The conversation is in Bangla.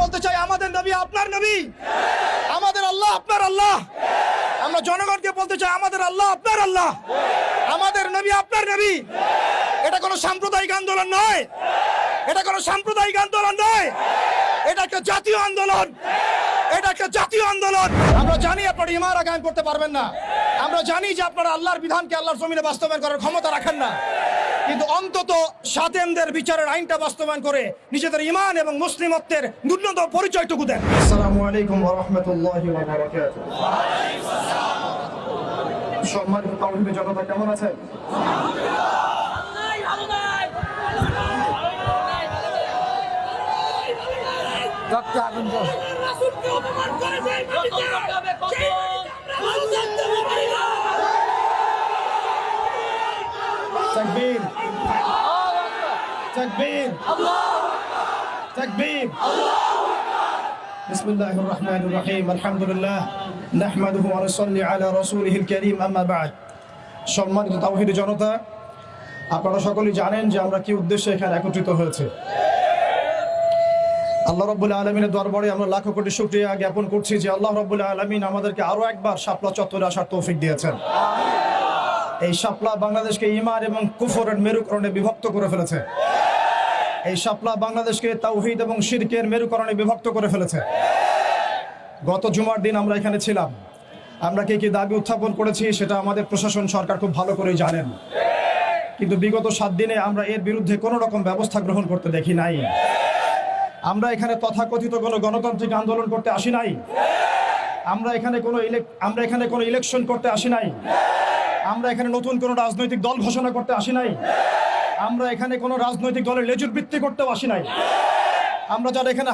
বলতে চাই, আমাদের নবী আপনার নবী, আমাদের আল্লাহ আপনার আল্লাহ। আমরা জনগণকে বলতে চাই, আমাদের আল্লাহ আপনার আল্লাহ, আমাদের নবী আপনার নবী। এটা কোনো সাম্প্রদায়িক আন্দোলন নয়, এটা কোনো সাম্প্রদায়িক আন্দোলন নয়, এটা একটা জাতীয় আন্দোলন, এটা একটা জাতীয় আন্দোলন। আমরা জানি আপনারা ইমারা কায়েম করতে পারবেন না, আমরা জানি যে আপনারা আল্লাহর বিধানকে আল্লাহর জমিনে বাস্তবায়ন করার ক্ষমতা রাখেন না, কিন্তু অন্তত সাতেমদের বিচারের আইনটা বাস্তবায়ন করে নিজেদের ঈমান এবং মুসলিমত্বের ন্যূনতম পরিচয়টুকু দেন। আসসালামু আলাইকুম ওয়া রাহমাতুল্লাহি ওয়া বারাকাতুহু। সম্মানিত তাওহীদের জনতা, কেমন আছেন? তাকবীর, তাকবীর, তাকবীর। বিসমিল্লাহির রহমানির রহিম। আলহামদুলিল্লাহ নাহমাদুহু ওয়া নুসাল্লি আলা রাসূলিহিল কারীম, আম্মা বা'দ। সম্মানিত তাওহীদি জনতা, আপনারা সকলেই জানেন যে আমরা কি উদ্দেশ্যে এখানে একত্রিত হয়েছে। আল্লাহ রাব্বুল আলামিনের দরবারে আমরা লাখো কোটি শুকরিয়া জ্ঞাপন করছি যে আল্লাহ রাব্বুল আলামিন আমাদেরকে আরো একবার শাপলা চত্বরে আসার তৌফিক দিয়েছেন। এই শাপলা বাংলাদেশকে ঈমান এবং কুফরের মেরুকরণে বিভক্ত করে ফেলেছে। এই শাপলা বাংলাদেশকে তাওহীদ এবং শিরকের মেরুকরণে বিভক্ত করে ফেলেছে। গত জুমার দিন আমরা এখানে ছিলাম, আমরা কি দাবি উত্থাপন করেছি সেটা আমাদের প্রশাসন সরকার খুব ভালো করেই জানেন, কিন্তু বিগত 7 দিনে আমরা এর বিরুদ্ধে কোনো রকম ব্যবস্থা গ্রহণ করতে দেখি নাই। আমরা এখানে তথাকথিত কোনো গণতান্ত্রিক আন্দোলন করতে আসি নাই, আমরা এখানে কোনো ইলেকশন করতে আসি নাই, আমরা এখানে নতুন কোনো রাজনৈতিক দল ঘোষণা করতে আসি নাই, আমরা এখানে কোনো রাজনৈতিক দলের লেজুর বৃত্তি করতেও আসি নাই। আমরা যারা এখানে